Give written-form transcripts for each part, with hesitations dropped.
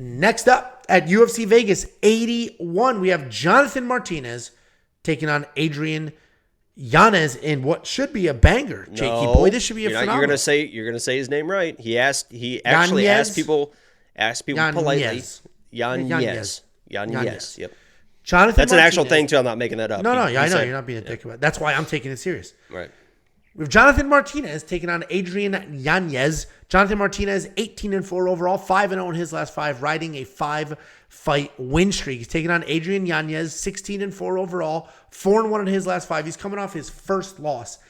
Next up at UFC Vegas 81, we have Jonathan Martinez taking on Adrian Yanez in what should be a banger. Jakey boy, this should be a phenomenal. You're gonna say his name right. He actually asked people politely. Yanez. Yep. Jonathan That's Martinez. an actual thing too. I'm not making that up. No, I know you're not being a dick about it. That's why I'm taking it serious. Right. We have Jonathan Martinez taking on Adrian Yanez. Jonathan Martinez, 18-4 overall, 5-0 in his last 5, riding a 5-fight win streak. He's taking on Adrian Yanez, 16-4 overall, 4-1 in his last 5. He's coming off his first loss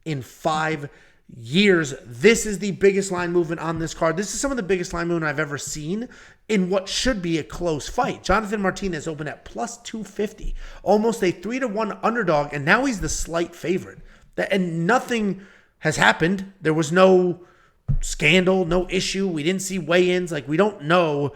in 5 years. This is the biggest line movement on this card. This is some of the biggest line movement I've ever seen in what should be a close fight. Jonathan Martinez opened at plus 250, almost a 3-1 underdog, and now he's the slight favorite. And nothing has happened. There was no scandal, no issue. We didn't see weigh-ins. We don't know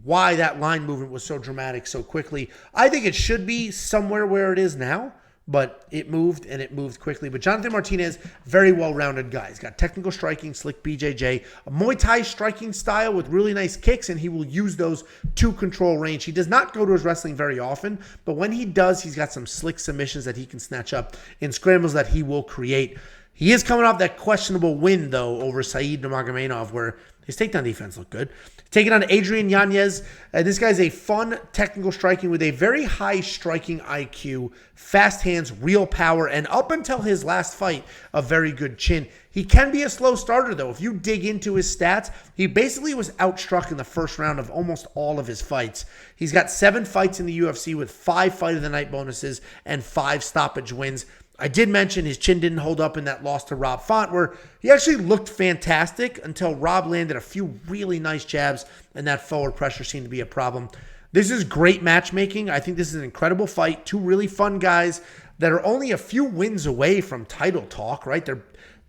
why that line movement was so dramatic so quickly. I think it should be somewhere where it is now, but it moved, and it moved quickly. But Jonathan Martinez, very well-rounded guy. He's got technical striking, slick BJJ, a Muay Thai striking style with really nice kicks, and he will use those to control range. He does not go to his wrestling very often, but when he does, he's got some slick submissions that he can snatch up in scrambles that he will create. He is coming off that questionable win, though, over Said Nurmagomedov, where his takedown defense looked good. Taking on Adrian Yanez. This guy's a fun technical striking with a very high striking IQ, fast hands, real power, and up until his last fight, a very good chin. He can be a slow starter, though. If you dig into his stats, he basically was outstruck in the first round of almost all of his fights. He's got 7 fights in the UFC with 5 fight of the night bonuses and 5 stoppage wins. I did mention his chin didn't hold up in that loss to Rob Font, where he actually looked fantastic until Rob landed a few really nice jabs, and that forward pressure seemed to be a problem. This is great matchmaking. I think this is an incredible fight. 2 really fun guys that are only a few wins away from title talk, right?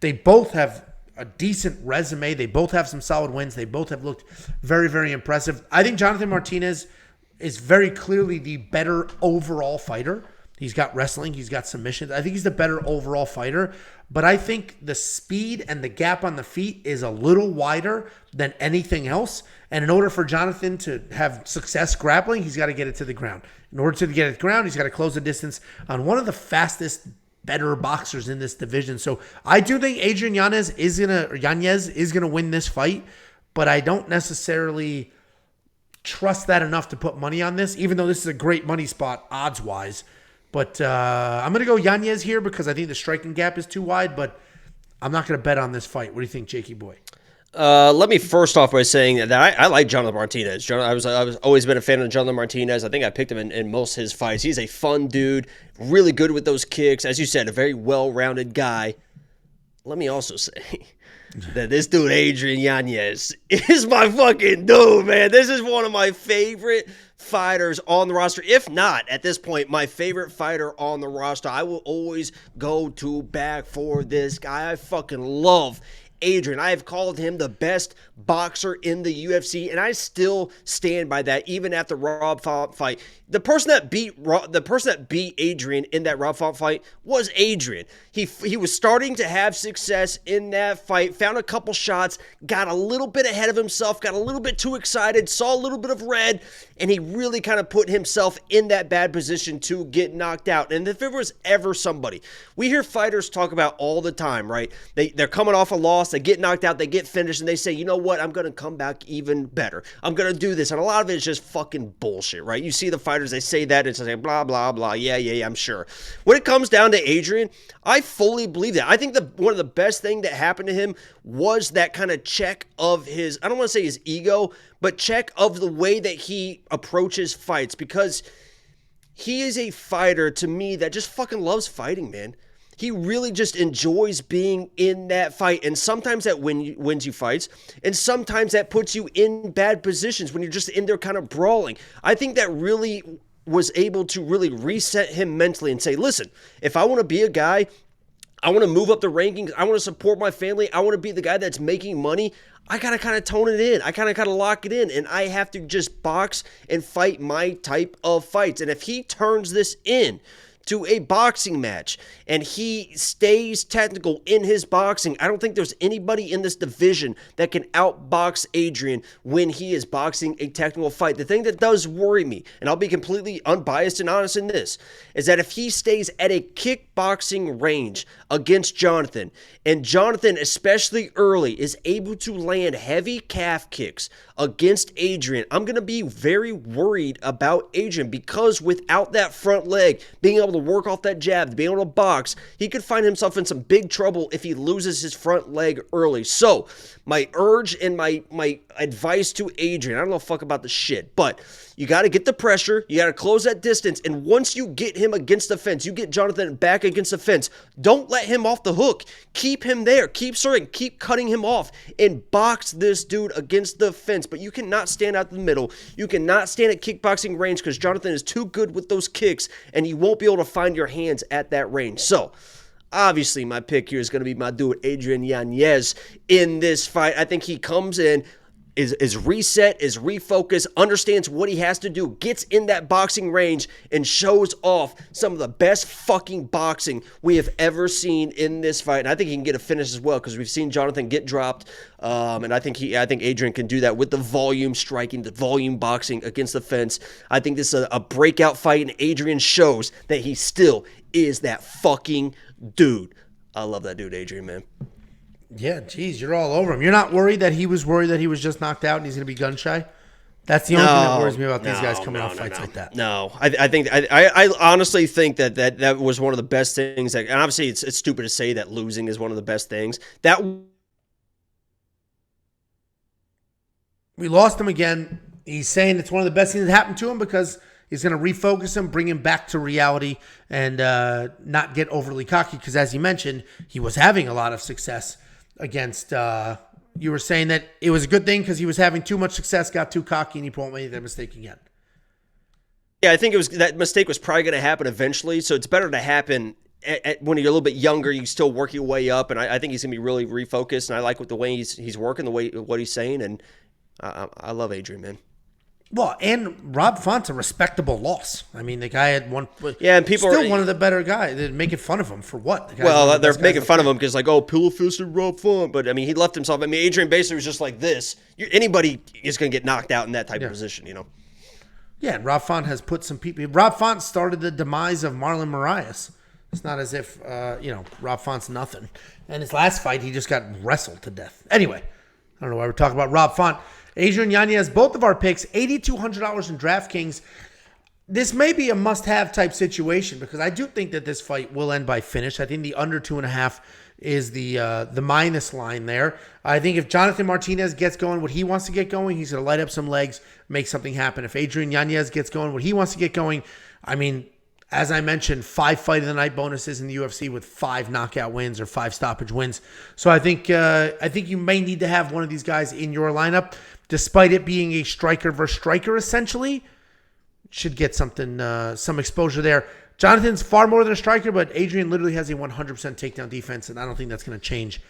They both have a decent resume. They both have some solid wins. They both have looked very, very impressive. I think Jonathan Martinez is very clearly the better overall fighter. He's got wrestling. He's got submissions. I think he's the better overall fighter. But I think the speed and the gap on the feet is a little wider than anything else. And in order for Jonathan to have success grappling, he's got to get it to the ground. In order to get it to the ground, he's got to close the distance on one of the fastest, better boxers in this division. So I do think Adrian Yanez is gonna win this fight. But I don't necessarily trust that enough to put money on this, even though this is a great money spot odds-wise. But I'm going to go Yanez here because I think the striking gap is too wide, but I'm not going to bet on this fight. What do you think, Jakey boy? Let me first off by saying that I like Jonathan Martinez. I was always been a fan of Jonathan Martinez. I think I picked him in most of his fights. He's a fun dude, really good with those kicks. As you said, a very well-rounded guy. Let me also say that this dude, Adrian Yanez, is my fucking dude, man. This is one of my favorite fighters on the roster. If not, at this point, my favorite fighter on the roster. I will always go to back for this guy. I fucking love Adrian. I have called him the best boxer in the UFC, and I still stand by that even after Rob Font fight. The person that beat Adrian in that Rob Font fight was Adrian. He was starting to have success in that fight, found a couple shots, got a little bit ahead of himself, got a little bit too excited, saw a little bit of red, and he really kind of put himself in that bad position to get knocked out. And if there was ever somebody, we hear fighters talk about all the time, right? They're coming off a loss, they get knocked out, they get finished, and they say, you know what, I'm going to come back even better. I'm going to do this. And a lot of it is just fucking bullshit, right? You see the fighters, they say that, and say blah, blah, blah, yeah, I'm sure. When it comes down to Adrian, I fully believe that. I think one of the best thing that happened to him was that kind of check of his, I don't want to say his ego, but check of the way that he approaches fights, because he is a fighter to me that just fucking loves fighting, man. He really just enjoys being in that fight, and sometimes that wins you fights, and sometimes that puts you in bad positions when you're just in there kind of brawling. I think that really was able to really reset him mentally and say, listen, if I want to be a guy, I want to move up the rankings, I want to support my family, I want to be the guy that's making money, I got to kind of tone it in. I kind of lock it in, and I have to just box and fight my type of fights. And if he turns this in to a boxing match and he stays technical in his boxing, I don't think there's anybody in this division that can outbox Adrian when he is boxing a technical fight. The thing that does worry me, and I'll be completely unbiased and honest in this, is that if he stays at a kickboxing range against Jonathan, and Jonathan, especially early, is able to land heavy calf kicks against Adrian, I'm going to be very worried about Adrian, because without that front leg, being able to work off that jab, being able to box, he could find himself in some big trouble if he loses his front leg early. So my urge and my advice to Adrian, I don't know fuck about the shit, but you got to get the pressure, you got to close that distance, and once you get him against the fence, you get Jonathan back against the fence, don't let him off the hook. Keep him there, keep serving, keep cutting him off, and box this dude against the fence. But you cannot stand out the middle, you cannot stand at kickboxing range, because Jonathan is too good with those kicks, and you won't be able to find your hands at that range. So obviously my pick here is going to be my dude Adrian Yanez in this fight. I think he comes in, is reset, is refocused, understands what he has to do, gets in that boxing range, and shows off some of the best fucking boxing we have ever seen in this fight. And I think he can get a finish as well, because we've seen Jonathan get dropped, and I think Adrian can do that with the volume striking, the volume boxing against the fence. I think this is a breakout fight, and Adrian shows that he still is that fucking dude. I love that dude, Adrian, man. Yeah, geez, you're all over him. You're not worried that he was just knocked out and he's going to be gun shy? That's the only thing that worries me about these guys coming off fights like that. No, I honestly think that was one of the best things. And obviously, it's stupid to say that losing is one of the best things. We lost him again. He's saying it's one of the best things that happened to him, because he's going to refocus him, bring him back to reality, and not get overly cocky. Because as you mentioned, he was having a lot of success against, you were saying that it was a good thing because he was having too much success, got too cocky, and he won't make that mistake again. Yeah, I think that mistake was probably going to happen eventually, so it's better to happen when you're a little bit younger. You still work your way up, and I think he's going to be really refocused, and I like the way he's working, what he's saying, and I love Adrian, man. Well, and Rob Font's a respectable loss. I mean, the guy had one. Yeah, and people still one of the better guys. They're making fun of him for what? Well, they're making fun of him because, like, oh, pillow-fisted Rob Font. But I mean, he left himself. I mean, Adrian basically was just like this. Anybody is going to get knocked out in that type of position, you know. Yeah, and Rob Font has put some people. Rob Font started the demise of Marlon Moraes. It's not as if Rob Font's nothing. And his last fight, he just got wrestled to death. Anyway, I don't know why we're talking about Rob Font. Adrian Yanez, both of our picks, $8,200 in DraftKings. This may be a must-have type situation, because I do think that this fight will end by finish. I think the under 2.5 is the minus line there. I think if Jonathan Martinez gets going what he wants to get going, he's going to light up some legs, make something happen. If Adrian Yanez gets going what he wants to get going, I mean, as I mentioned, 5 fight of the night bonuses in the UFC with 5 knockout wins or 5 stoppage wins. So I think you may need to have one of these guys in your lineup. Despite it being a striker versus striker, essentially, should get something, some exposure there. Jonathan's far more than a striker, but Adrian literally has a 100% takedown defense, and I don't think that's going to change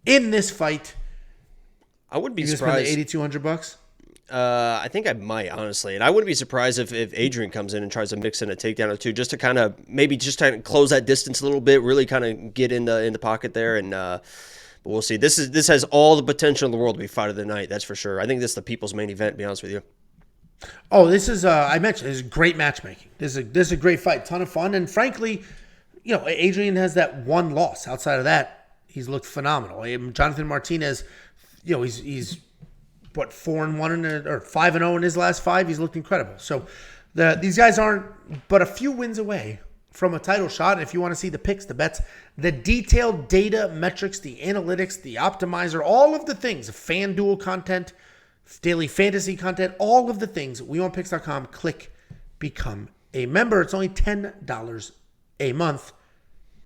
in this fight. I wouldn't be surprised. You spend the $8,200? I think I might, honestly. And I wouldn't be surprised if Adrian comes in and tries to mix in a takedown or two, just to kind of close that distance a little bit, really kind of get in the pocket there, and but we'll see. This has all the potential in the world to be fight of the night. That's for sure. I think this is the people's main event, to be honest with you. Oh, this is I mentioned this is great matchmaking. This is a great fight, ton of fun, and frankly, Adrian has that one loss. Outside of that, he's looked phenomenal. Jonathan Martinez, he's what 4-1 or 5-0 in his last 5. He's looked incredible. So these guys aren't but a few wins away from a title shot. And if you want to see the picks, the bets, the detailed data, metrics, the analytics, the optimizer, all of the things, FanDuel content, daily fantasy content, all of the things, WeWantPicks.com, click become a member. It's only $10 a month.